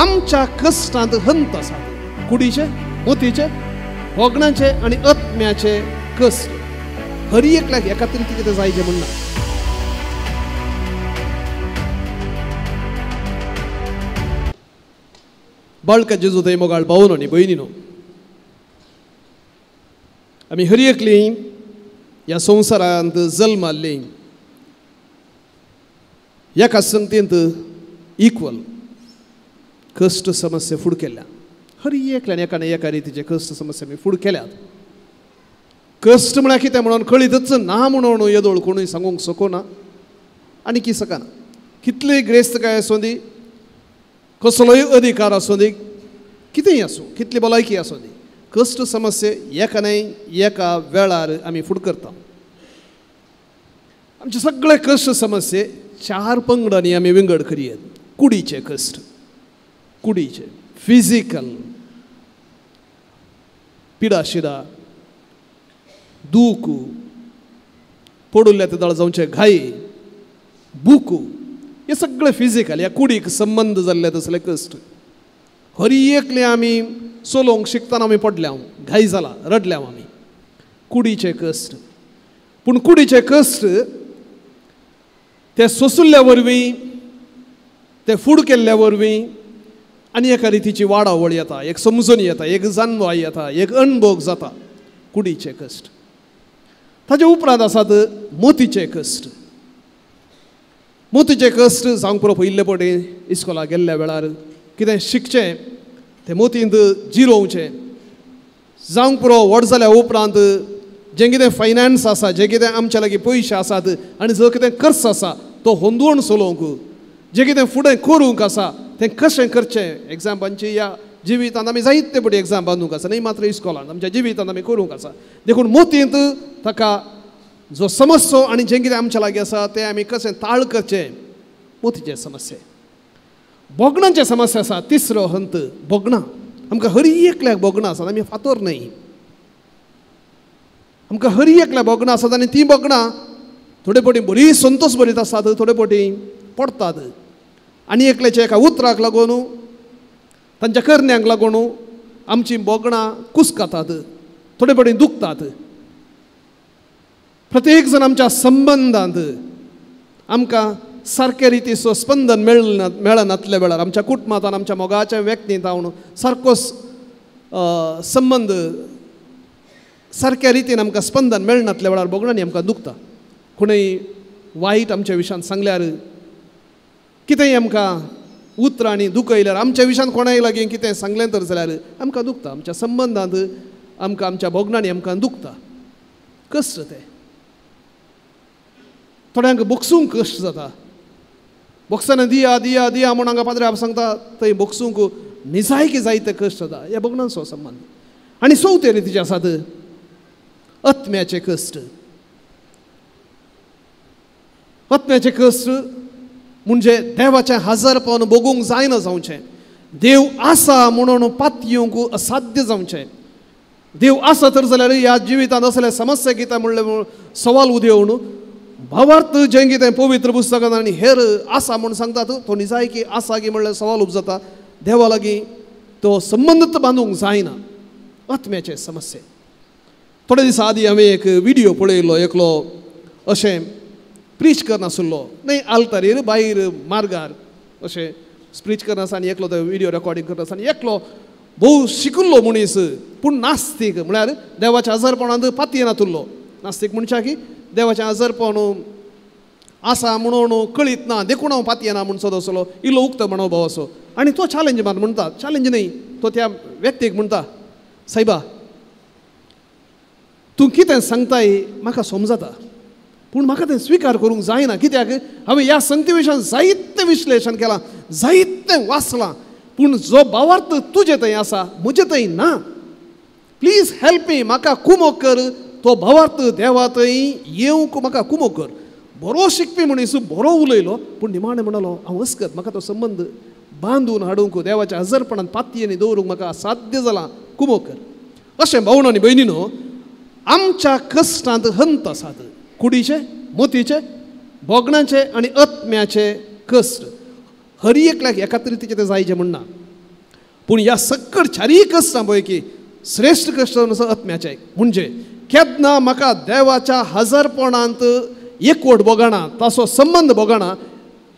आमच्या कष्टांत हंत आसात कुडीचे मोतीचे भोगणाचे आणि आत्म्याचे कष्ट हर एकल्याक एका तरी कितें जायचें म्हणना बाळका जेजू थंय मोगाळ भावनो न्ही भयणीनो आमी हर एकलीं ह्या संवसारांत जल्म जाल्लीं एका संगतींत इक्वल कष्ट समस्या फुड केल्या हर एकल्यान एका ना एका रितीचे कष्ट समस्या आमी फुड केल्यात कष्ट म्हळ्यार कितें म्हणून कळीतच ना म्हणून येदोळ कोणूय सांगूंक सकोना आनी की सकना कितलीय ग्रेस्त काय आसूं दी कसलोय अधिकार आसूं दी कितेंय आसूं कितली भलायकी आसूं दी कष्ट समस्या एका न्हय एका वेळार आमी फुड करता आमचे सगळे कष्ट समस्या 4 पंगडांनी आमी विंगड करयेत कुडीचे कष्ट कुडीचे फिजिकल पिडाशिडा दूख पडुल्ल्या ते दळ जावचे घाई बुकू हे सगळे फिजिकल ह्या कुडीक संबंध जाल्ले तसले कष्ट हर एकले आमी चलोवंक शिकतना आमी पडल्या घाई जाला रडल्या आमी कुडीचे कष्ट पूण कुडीचे कष्ट ते सोंसुल्ल्या वरवीं ते फूड केल्ल्या वरवीं आनी एका रितीची वाडावळ येता एक समजून येता एक जाणवाय येता एक अणभव जाता कुडीचे कष्ट ताचे उपरांत आसात मोतीचे कष्ट मोतीचे कष्ट जावंक पुरो पयले फावटी इस्कोलाक गेल्ल्या वेळार कितें शिकचें तें मोतींत जिरोवचें जावंक पुरो व्हड जाल्या उपरांत जें कितें फायनान्स आसा जें कितें आमच्या लागीं पयशे आसात आनी जो कितें खर्च आसा तो होंदवून चलोवंक जें कितें फुडें करूंक आसा तें कशें करचें एग्जामांची ह्या जिवितांत आमी जायते फावटी एग्जाम बांदूंक आसा न्ही मात्र इस्कोलांत आमच्या जिवितांत आमी करूंक आसा देखून मोतींत ताका जो समस्या आनी जें कितें आमच्या लागीं आसा तें आमी कशें ताळ करचें मोतीचे समस्या भोगणांचे समस्या आसा तिसरो हंत भोगणां आमकां हर एकल्याक भोगणां आसात आमी फातोर न्हय आमकां हर एकल्याक भोगणां आसात आनी तीं भोगणां थोडे फावटी बरी संतोश भरीत आसात थोडे फावटी पडटात आनी एकल्याच्या एका उतराक लागून तांच्या करण्यांक लागून आमची भोगणां कुसकातात थोडे फावटी दुखतात प्रत्येक जण आमच्या संबंधांत आमकां सारके रितीचो स्पंदन मेळनातल्या वेळार आमच्या कुटुंबांत आमच्या मोगाच्या व्यक्तींत हांव सारको संबंध सारक्या रितीन आमकां स्पंदन मेळनातल्या वेळार भोगणांनी आमकां दुखता कोणूय वायट आमच्या विशयान सांगल्यार कितेंय आमकां उतरांनी दुखयल्यार आमच्या विशयान कोणाय लागीं कितें सांगलें तर जाल्यार आमकां दुखता आमच्या संबंधांत आमकां आमच्या भोगणांनी आमकां दुखता कश्ट ते थोड्यांक बोक्सूंक कश्ट जाता बोक्सांनी दिया दिया दिया म्हूण हांगा पाद्रे सांगता थंय बोक्सूंक निजायकी जायते कश्ट जाता ह्या भोगणांचो संबंध आनी चवथे रितीचे आसात आत्म्याचे कश्ट आत्म्याचे कश्ट म्हणजे देवाचें हजरपण भोगूंक जायना जावचें देव आसा म्हणून पातयेवंक असाध्य जावचें देव आसा तर जाल्यार ह्या जिवितांत असले समस्या कितें म्हणले सवाल उदेवून भावार्थ जें कितें पवित्र पुस्तकांत आनी हेर आसा म्हूण सांगतात तो निजायकी आसा की म्हणल्यार सवाल उपजाता देवा लागीं तो संबंद बांदूंक जायना आत्म्याचे समस्या थोडे दीस आदीं हांवें एक व्हिडियो पळयलो एकलो अशें प्रीच करनासलो न्हय आल्तारीर भायर मार्गार अशें स्प्रीच करनासतना एकलो तो व्हिडियो रेकॉर्डिंग करनासतना एकलो भोव शिकिल्लो मनीस पूण नास्तीक म्हळ्यार देवाच्या हजरपणांत पातयेना तुल्लो नास्तीक म्हणच्या की देवाचें हजरपण आसा म्हणून कळीत ना देखून हांव पातयेना म्हूण सदसलो इल्लो उक्त मनोभाव असो आनी तो चॅलेंज मात म्हणटा चॅलेंज न्हय तो त्या व्यक्तीक म्हणटा सायबा तूं कितें सांगताय म्हाका समजता पूण म्हाका तें स्विकार करूंक जायना कित्याक हांवें ह्या संगती विशयान जायतें विश्लेशण केलां जायतें वाचलां पूण जो भावार्थ तुजे थंय आसा म्हजे थंय ना प्लीज हेल्प मी म्हाका कुमो कर तो भावार्थ देवा थंय येवंक म्हाका कुमो कर बरो शिकपी मनीस बरो उलयलो पूण निमाणें म्हणलो हांव अस्कत म्हाका तो संबंद बांदून हाडूंक देवाच्या हजरपणान पातयेंनी दवरूंक म्हाका साध्य जाला कुमो कर. अशें भावनो आनी भयणीनो, आमच्या कश्टांत हंत आसात. कुडीचे, मोतीचे, बोगणाचे आनी आत्म्याचे कश्ट. हर एकल्याक एकाच रितीचे ते जायचे म्हणना, पूण ह्या सकट चारीय कश्टां पैकी श्रेश्ठ कश्ट आसा आत्म्याचे. म्हणजे केन्ना म्हाका देवाच्या हजरपणांत एकवट बोगणा, ताचो संबंध बोगणा,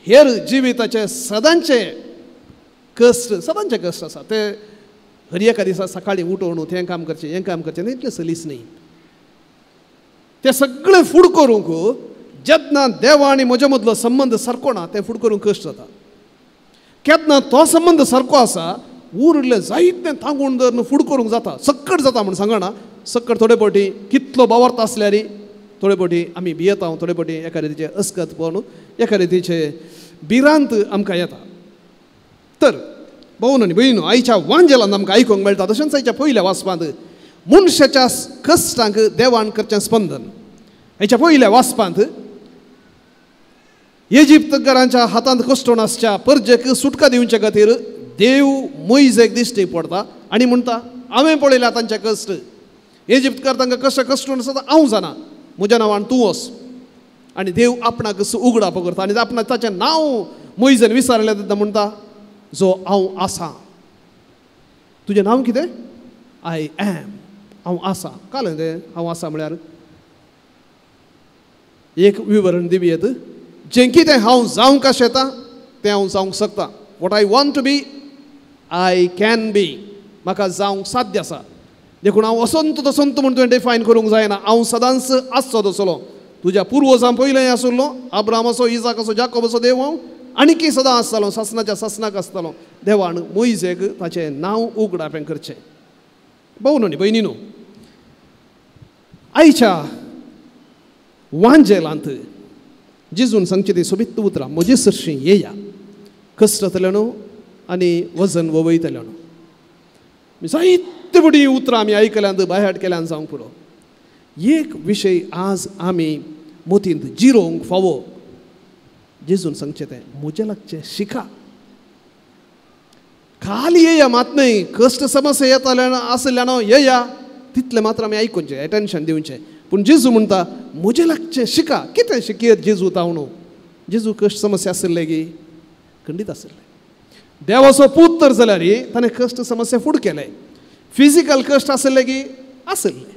हेर जिविताचे सदांचे कश्ट आसा. ते हर एका दिसा सकाळीं उठोवन हें काम करचें हें काम करचें इतलें सलीस न्ही. ते सगळें फूड करूंक जेन्ना देवा आनी म्हजे मदलो संबंद सारको ना तें फूड करूंक कश्ट जाता. केन्ना तो संबंध सारको आसा उरलें जायतें थांगून धरून फूड करूंक जाता, सक्कट जाता म्हूण सांगना. सक्कट थोडे फावटी कितलो बावर्त आसल्यार थोडे फावटी आमी भियेता, थोडे फावटी एका रितीचे अस्कतपण, एका रितीचे भिरांत आमकां येता. तर भावनो आनी भयणीनो, आयच्या वांजेलांत आमकां आयकूंक मेळटा तशेंच आयच्या पयल्या वाचपांत मनशाच्या कश्टांक देवान करचें स्पंदन. हाच्या पयल्या वाचपांत इजिप्तकारांच्या हातांत कश्ट नासच्या परजेक सुटका दिवचे खातीर देव मोइजेक दिश्टी पडटा आनी म्हणटा हांवें पळयल्या तांचे कश्ट. इजिप्तकार तांकां कशे कश्ट आसा हांव जाणा, म्हज्या नांवान तूं वच. आनी देव आपणाक उगडाप करता आनी आपणाक ताचें नांव मोइजेन विचारलें तेन्ना म्हणटा जो हांव आसां. तुजें नांव कितें? I am. हांव आसां. कालें तें हांव आसां म्हळ्यार एक विवरण दिवयेत. जें कितें हांव जावंक शेता तें हांव जावंक शकता. What I want to be I can be. म्हाका जावंक साध्य आसा. देखून हांव असंत तसंत म्हूण तुवें डिफायन करूंक जायना. हांव सदांच आसचो तसलो. तुज्या पुर्वजां पयलें आसलो, अब्रामाचो, इजाकाचो, जाकोबाचो देव हांव आनीकय सदां आसतालो, सासणाच्या सासणाक आसतालो. देवान मोइजेक ताचें नांव उगडापें करचें. भावनो आनी भयणीनो, आयच्या वांजेलांत जेजून सांगचें ती सोबीत उतरां म्हजे सरशीं येया, कश्टांतल्यान आनी वजन वयतल्यान. जायते बडी उतरां आमी आयकल्यांत बायहाट केल्यान जावंक पुरो. एक विशय आज आमी मोतींत जिरोवंक फावो. जेजून सांगचें तें म्हजे लागचें शिका. खाली येया मात न्हय, कश्ट समस्या येताल्यान आसल्यान येया तितलें मात्र आमी आयकुचें, एटेन्शन दिवचें. पूण जेजू म्हणटा म्हजे लागचें शिका. कितें शिकयत जेजू तावणो? जेजू कश्ट समस्या आसले गी खंडीत आसले. देवाचो पूत तर जाल्यार ताणें कश्ट समस्या फूड केले. फिजिकल कश्ट आसले गी आसले.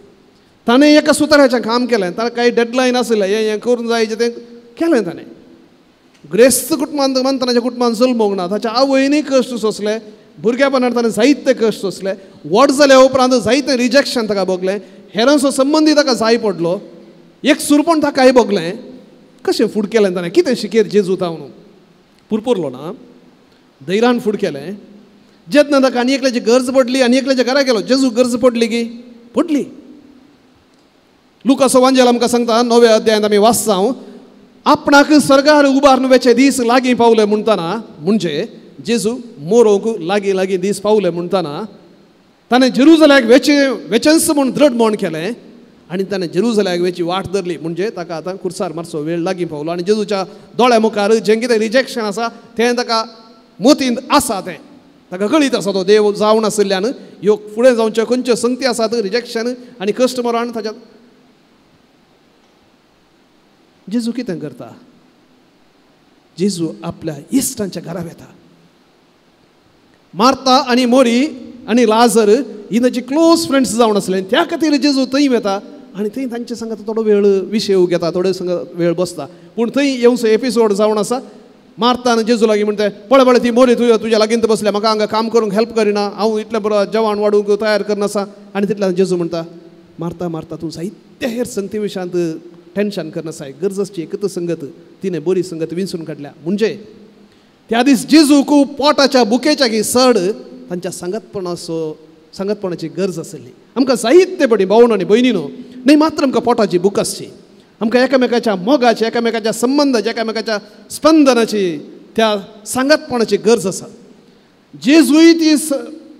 ताणें एका सुताराचें काम केलें, ताणें काही डेडलायन आसले, हें करून जायचें तें केलें ताणें. ग्रेस्त कुटुंबांत ताच्या कुटुंबांत जल्मोंक ना, ताच्या आवयनय कश्ट सोंसले, भुरगेपणांत ताणें जायते कश्ट सोंसले. व्हड जाल्या उपरांत जायतें रिजेक्शन ताका भोगलें, हेरांचो संबंदी ताका जाय पडलो, एक सुरपण ताकाय भोगलें. कशें फूड केलें ताणें? कितें शिकयत जेजू तावणो? पुरपुरलो ना, धैर्यान फूड केलें. जेन्ना ताका आनी एकल्याची गरज पडली, आनी एकल्याच्या घरा गेलो. जेजू गरज पडली गी पडली. लुकाचो वांजेल आमकां सांगता 9व्या अध्यायांत आमी वाचता, आपणाक सर्गार उबारनुवेचे दीस लागीं पावले म्हणटना, म्हणजे जेजू मोरोंक लागीं लागीं दीस पावले म्हणटना ताणें जेरुजल्याक वेचन्स म्हूण दृढ मोण केलें आनी ताणें जेरुजल्याक वेची वाट धरली. म्हणजे ताका आतां खुर्सार मातसो वेळ लागीं पावलो आनी जेजूच्या दोळ्या मुखार जें कितें रिजेक्शन आसा तें ताका मोतींत आसा, तें ताका कळीत आसा. तो देव जावन आशिल्ल्यान ह्यो फुडें जावच्यो खंयच्यो संगती आसात, रिजेक्शन आनी कश्ट मरण ताच्या. जेजू कितें करता? जेजू आपल्या इश्टांच्या घरा वेता. मार्ता आनी मोरी आनी लाजर ही ताची क्लोज फ्रेंड्स जावन आसले, त्या खातीर जेजू थंय वेता आनी थंय तांचे सांगात थोडो वेळ विशय घेता, थोडे सांगात वेळ बसता. पूण थंय येवचो एपिसोड जावन आसा. मार्तान जेजू लागीं म्हणटा पळय पळय ती मोरी तुज्या लागीं बसल्या, म्हाका हांगा काम करूंक हेल्प करिना, हांव इतलें बरो जेवण वाडूंक तयार करनासा. आनी तितल्यान जेजू म्हणटा मार्ता मार्ता तूं जायत्या हेर संगती विशयांत टेन्शन करनासाय, गरज आसची एकच संगत, तिणें बरी संगत विंचून काडल्या. म्हणजे त्या दीस जेजूक पोटाच्या बुकेच्या की सड तांच्या संगतपणाची गरज आसली. आमकां जायते बडी भावनो आनी भयणीनो, न्हय मात्र आमकां पोटाची बूक आसची, आमकां एकामेकाच्या मोगाची, एकामेकाच्या संबंधाची, एकामेकाच्या स्पंदनाची, त्या सांगतपणाची गरज आसा. जेजूय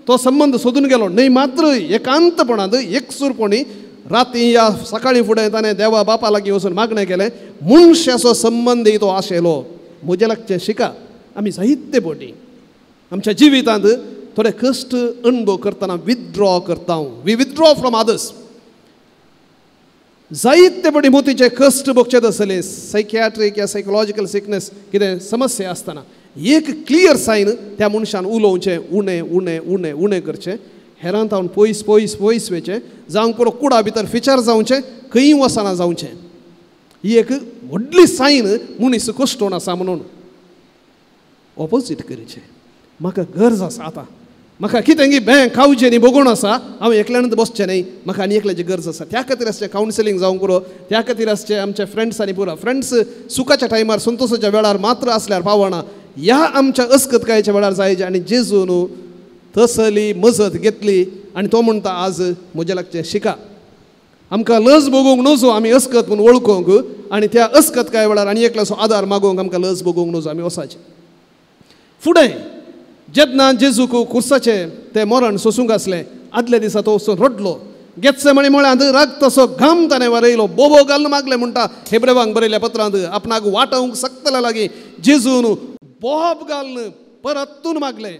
तो संबंध सोदून गेलो, न्हय मात्र एकांतपणांत एकसूरपणी राती या सकाळी फुडें ताणें देवा बापा लागीं वचून मागणें केलें मनशाचो संबंद तो आशिल्लो म्हजे लागचें शिका. आमी जायते फावटी आमच्या जिवितांत थोडे कश्ट अनुभव करतना विथड्रॉ करता. We withdraw from others. जायते फावटी मोतीचे कश्ट भोगचे आसले सायकियाट्रीक या सायकोलॉजिकल सिकनेस कितें समस्या आसतना एक क्लियर सायन त्या मनशान उलोवचें उणें उणें उणें उणें करचें हेरांत हांव पयस पयस पयस वयचें जावं पुरो कुडा भितर फिचर जावचें खंयी वचना जावचें. ही एक व्हडली सायन मनीस कश्टोवन आसा म्हणून. ऑपोजीट करचें म्हाका गरज आसा आतां म्हाका कितें बँक खावचें न्ही बगून आसा हांव एकल्यानच बसचें न्ही म्हाका आनी एकल्याची गरज आसा. त्या खातीर आसचें कावन्सिलींग जावंक पुरो. त्या खातीर आसचें आमच्या फ्रेंड्सांनी पुरो. फ्रेंड्स सुखाच्या टायमार संतोशाच्या वेळार मात्र आसल्यार पावना. ह्या आमच्या अस्कतकायेच्या वेळार जायचे आनी जेजून तसली मजत घेतली आनी तो म्हणटा आज म्हजे लागचें शिका. आमकां लज बगूंक नजो आमी अस्कत म्हूण वळखूंक आनी त्या अस्कतकाय वेळार आनी एकल्याचो आदार मागोवंक आमकां लज बगूंक नजो आमी वसाचें. फुडें जेन्ना जेजूक खुर्साचे ते मरण सोसूंक आसलें आदल्या दिसा तो वचून रडलो. गेत्सेमनी म्हळ्यात रक्तसो घाम ताणें वारयलो. बोबो घालून मागलें म्हणटा हेब्रेवांक बरयल्या पत्रांत आपणाक वाटावंक सक्तल्या लागीं जेजून बोब घालून परतून मागलें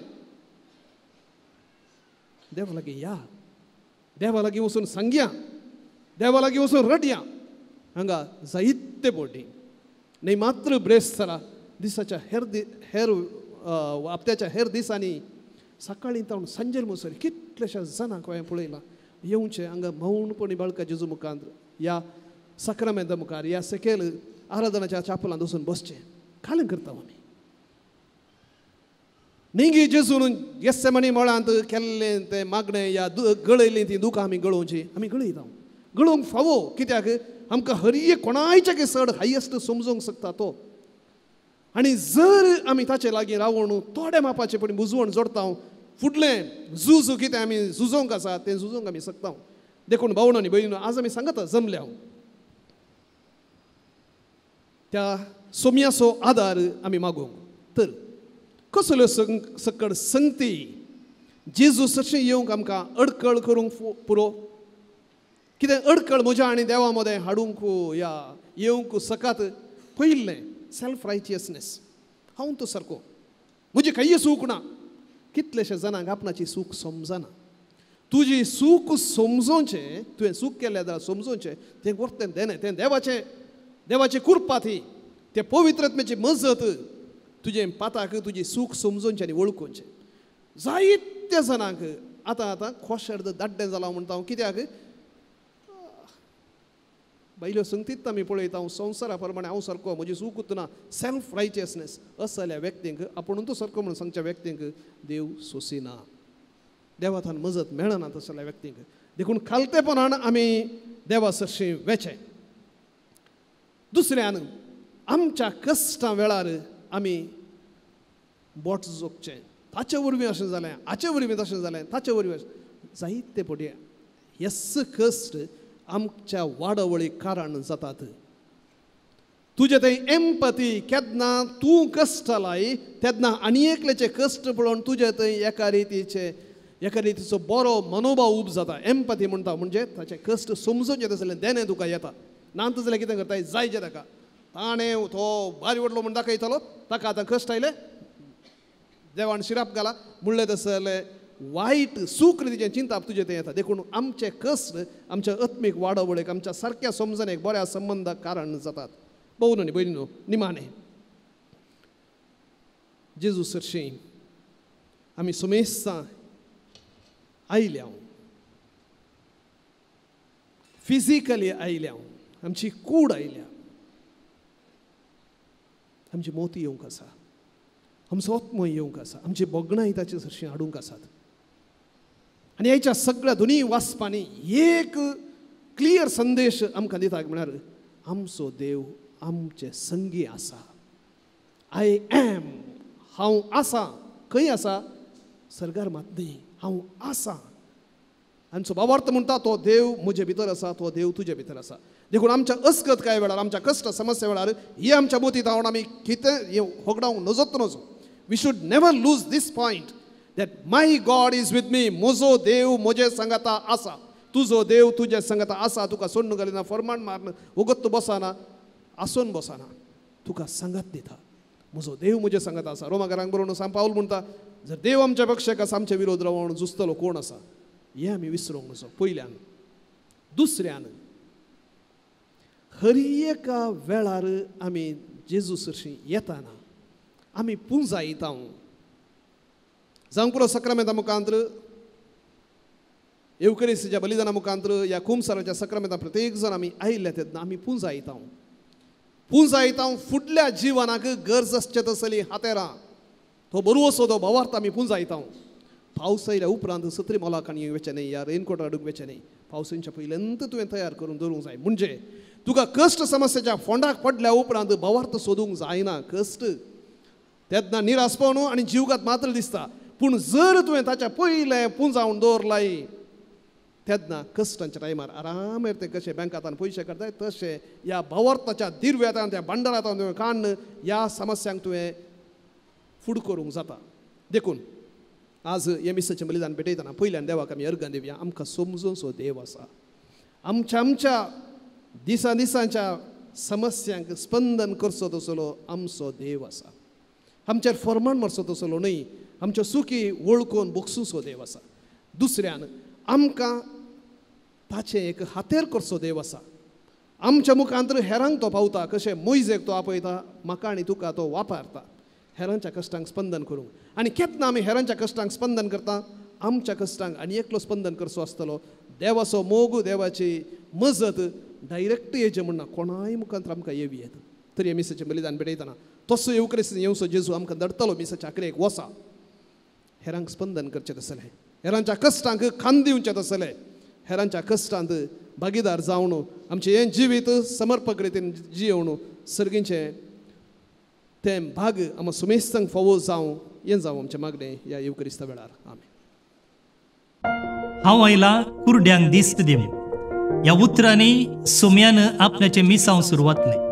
देवा लागीं या देवा लागीं वचून सांगया देवा लागीं वचून रडया. हांगा जायते फावटी न्ही मात्र ब्रेस्तारा दिसाच्या हेर हप्त्याच्या हेर दिसांनी सकाळीं तावन सांजेर म्हणसर कितलेशा जाणांक हांवें पळयलां येवचें हांगा मौनपणी बाळका जेजू मुखार ह्या सक्रामेंता मुखार ह्या सकयल आराधनाच्या चापलांत वचून बसचें खालें करता आमी. न्ही जेजून गेत्सेमनी मळांत केल्लें तें मागणें या गळयलीं तीं दुखां आमी गळोवचीं आमी गळयता. गळोवंक फावो कित्याक आमकां हर एक कोणायच्या चड हायेस्ट समजूंक शकता तो. आनी जर आमी ताचे लागीं रावून थोडे मापाचें पण बुजवण जोडटा फुडलें झूज कितें आमी झुजोवंक आसा तें झुजोवंक आमी शकता. देखून भावनो आनी भयणीनो आज आमी सांगता जमल्या त्या सोम्याचो आदार आमी मागोवंक. तर कसल्यो सकड संगती जेजू सशी येवंक आमकां अडकळ करूंक पुरो. कितें अडकळ म्हज्या आनी देवा मदें हाडूंक या येवंक सकात. पयलें सेल्फ रायटियसनेस हांव तो सारको म्हजी काही सूख ना. कितलेशे जाणांक आपणाची सूख समजना. तुजी सूख समजोवचें तुवें सूख केलें जाल्यार समजोवचें तें वर्तें देणें तें देवाची कृपा ती तें पवित्रत्मेची मजत तुजें पाताक तुजी सूख समजोवचें आनी वळखोवचें. जायत्या जाणांक आतां खोशेड दाड्डें जालां म्हणटा हांव कित्याक बायल्यो संगतीत आमी पळयता संवसारा प्रमाणे हांव सारको म्हजी सूख ना सेल्फ रायटियसनेस असल्या व्यक्तींक आपुणूच सारको म्हणून सांगच्या व्यक्तींक देव सोसिना. देवाथान मजत मेळना तसल्या व्यक्तींक. देखून खालतेपणान आमी देवा सरशी वेचे. दुसऱ्यान आमच्या कश्टां वेळार आमी बोट जोगचें. ताचे वरवीं अशें जालें हाचे वरवीं तशें जालें ताचे वरवीं जायते फावटी हेस कश्ट आमच्या वाडवळीक कारण जातात. तुजें थंय एम्पथी केन्ना तूं कश्ट लाय तेन्ना आनी एकल्याचे कश्ट पळोवन तुजें थंय एका रितीचो बरो मनोभाव उब जाता. एम्पथी म्हणटा म्हणजे ताचे कश्ट समजोवचें जाल्यार देणें तुका येता. नात जाल्यार कितें करता जायचें ताका ताणें तो बारी व्हडलो म्हूण दाखयतलो ताका आतां कश्ट आयले देवान शिराप घाला म्हणलें तशें जाल्यार वायट सूख रितीचें चिंता तुजें तें येता. देखून आमचे कश्ट आमच्या आत्मीक वाडवळेक आमच्या सारक्या समजणेक बऱ्या संबंदाक कारण जातात. भोवनो न्ही भयणीनो निमाणें जेजू सरशी आमी सुमेस्तां आयल्या फिजिकली आयल्या आमची कूड आयल्या आमची मोती येवंक आसा आमचो आत्मो येवंक आसा आमची बोगणांय ताचे सरशी हाडूंक आसात. आनी ह्याच्या सगळ्या दोनी वाचपांनी एक क्लियर संदेश आमकां दिता म्हळ्यार आमचो देव आमचे संगी आसा. आय एम हांव आसा. खंय आसा सर्गार मात न्ही हांव आसा. आमचो भावार्थ म्हणटा तो देव म्हजे भितर आसा तो देव तुजे भितर आसा. देखून आमच्या अस्कत कांय वेळार आमच्या कश्ट समस्या वेळार ही आमच्या मोती धांवन आमी कितें होगडावंक नजोत नजो. We should never lose this point that my God is with me. म्हजो देव म्हजे सांगाता आसा. तुजो देव तुझ्या संगत आसा, तुका सोडून घालिना, फरमाण मारना, वगत तूं बसना, आसून बसना, तुका संगत दिता. म्हजो देव म्हजे संगत आसा. रोमाकारांक बरोवन सांग पावल म्हणटा, जर देव आमच्या पक्षाक आसा, आमचे विरोध रावण झुजतलो कोण आसा? हें आमी विसरूंक नजो. पयल्यान. दुसऱ्यान, हर एका वेळार आमी जेजू सरशी येताना आमी पुंजा येता. जावं पुरो सक्रामेंता मुखांतर, एवकरिस्तीच्या बलिदाना मुखांतर, या कुमसाराच्या सक्रामेंता प्रत्येक जण आमी आयिल्ले तेन्ना आमी पुंजा येता. पुंजा येता फुडल्या जिवनाक गरज आसचे तसली हातेरां, तो बरो सोदो भवार्थ आमी पुंजा येता. पावस आयल्या उपरांत सत्री मोलाकान येवचें न्हय, या रेनकोट हाडूंक वचचें न्हय. पावसांच्या पयलींत तुवें तयार करून दवरूंक जाय. म्हणजे तुका कश्ट समस्याच्या फोंडाक पडल्या उपरांत भवार्थ सोदूंक जायना. कश्ट तेन्ना निरासपण आनी जीवघात मात्र दिसता. पूण जर तुवें ताच्या पयलें पुंजावन दवरलाय तेन्ना कश्टांच्या टायमार आरामेर ते कशे बँकांतल्यान पयशे काडटाय तशे ह्या भवार्थाच्या दिर्व्यांतल्यान, त्या भांडारांतल्यान तुवें काडून ह्या समस्यांक तुवें फुड करूंक जाता. देखून आज हे मिसाचें बलिदान पेटयतना पयल्यान देवाक आमी अर्घ दिवया. आमकां समजून सो देव आसा. आमच्या दिसा दिसांच्या समस्यांक स्पंदन करचो तसलो आमचो देव आसा. आमचेर फरमाण मारचो तसलो न्हय, आमच्यो चुकी वळखून बोगसूचो देव आसा. दुसऱ्यान, आमकां ताचें एक हातेर करचो देव आसा. आमच्या मुखांतर हेरांक तो पावता, कशें मोइजेक तो आपयता, म्हाका आनी तुका तो वापरता हेरांच्या कश्टांक स्पंदन करूंक. आनी केन्ना आमी हेरांच्या कश्टांक स्पंदन करता? आमच्या कश्टांक आनी एकलो स्पंदन करचो आसतलो. देवाचो मोग, देवाची मजत डायरेक्ट येवचें म्हणना, कोणाय मुखांतर आमकां येवी येता. तरी मिसाचें बलिदान पेटयतना तसो एवकरिस्तीन येवचो जेजू आमकां धडटलो मिसाच्या आखरेक वसा. हेरांक स्पंदन करचें तसलें, हेरांच्या कश्टांक खांद दिवचें तसलें, हेरांच्या कश्टांत भागीदार जावन आमचें हें जिवीत समर्पक रितीन जियोवन सर्गींचें तें भाग आम सुमेस्तांक फावो जावं हें जावं आमचें मागणें ह्या एवकरिस्ता वेळार. आमेन. हांव आयला कुरड्यांक दिस्त दिवंक. ह्या उतरांनी सुम्यान आपणाचें मिसांव सुरवातलें.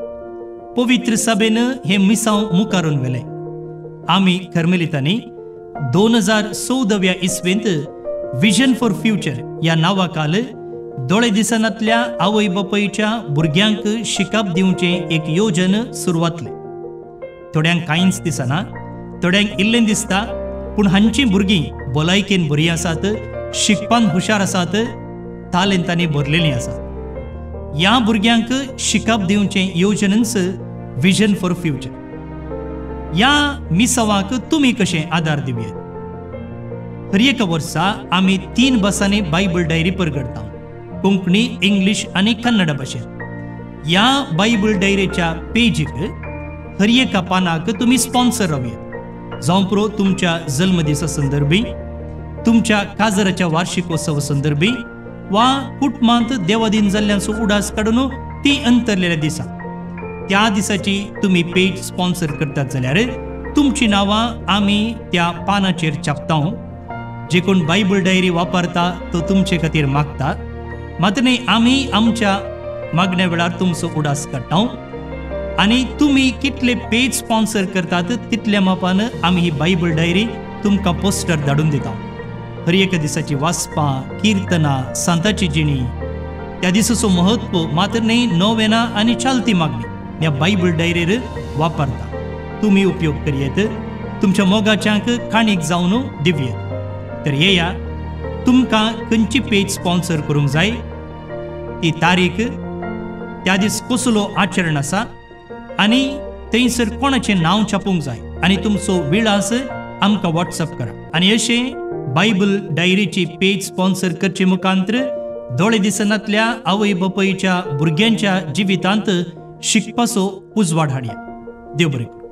पवित्र सभेन हें मिसांव मुखारून व्हेलें. आमी कर्मेलितांनी 2014व्या इस्वेंत विजन फॉर फ्युचर ह्या नांवा खाल दोळे दिसांतल्या आवय बापायच्या भुरग्यांक शिकप दिवचें एक योजन सुरवातलें. थोड्यांक कांयच दिसना, थोड्यांक इल्लें दिसता, पूण हांचीं भुरगीं भलायकेन बरीं आसात, शिकपान हुशार आसात, तालेंतांनी भरलेलीं आसात. ह्या भुरग्यांक शिकप दिवचें योजनेंच विजन फॉर फ्युचर. ह्या मिसावाक तुमी कशें आदार दिवयात? हर एक वर्सा आमी 3 भासांनी बायबल डायरी परगडता, कोंकणी, इंग्लीश आनी कन्नड भाशेन. ह्या बायबल डायरीच्या पेजीक हर एका पानाक तुमी स्पॉन्सर रावयात. जावं पुरो तुमच्या जल्मदिसा संदर्भी, तुमच्या काजराच्या वार्षिकोत्सवा संदर्भी, वा कुटुंबांत देवादीन जाल्ल्यांचो उडास काडून ती अंतरलेल्या दिसा त्या दिसाची तुमी पेज स्पॉन्सर करतात जाल्यार तुमची नांवां आमी त्या पानाचेर छापता. जे कोण बायबल डायरी वापरता तो तुमचे खातीर मागता. मात न्ही, आमी आमच्या मागण्या वेळार तुमचो उडास काडटा आनी तुमी कितले पेज स्पॉन्सर करतात तितल्या मापान आमी ही बायबल डायरी तुमकां पोस्टर धाडून दिता. हर एका दिसाची वाचपां, कीर्तनां, सांताची जिणी, त्या दिसाचो महत्व मात्र न्ही नोवेना आनी चालती मागणी ह्या बायबल डायरीर वापरता. तुमी उपयोग करियेत, तुमच्या मोगाच्यांक काणीक जावन दिवयेत. तर येया, तुमकां खंयची पेज स्पॉन्सर करूंक जाय, ती तारीख, त्या दीस कसलो आचरण आसा आनी थंयसर कोणाचें नांव छापूंक जाय आनी तुमचो विळास आमकां व्हॉट्सअप करा. आनी अशें बायबल डायरीची पेज स्पॉन्सर करचे मुखांतर दोळे दिसनातल्या आवय बापायच्या भुरग्यांच्या जिवितांत शिकपाचो उजवाड हाडया. देव बरें करूं.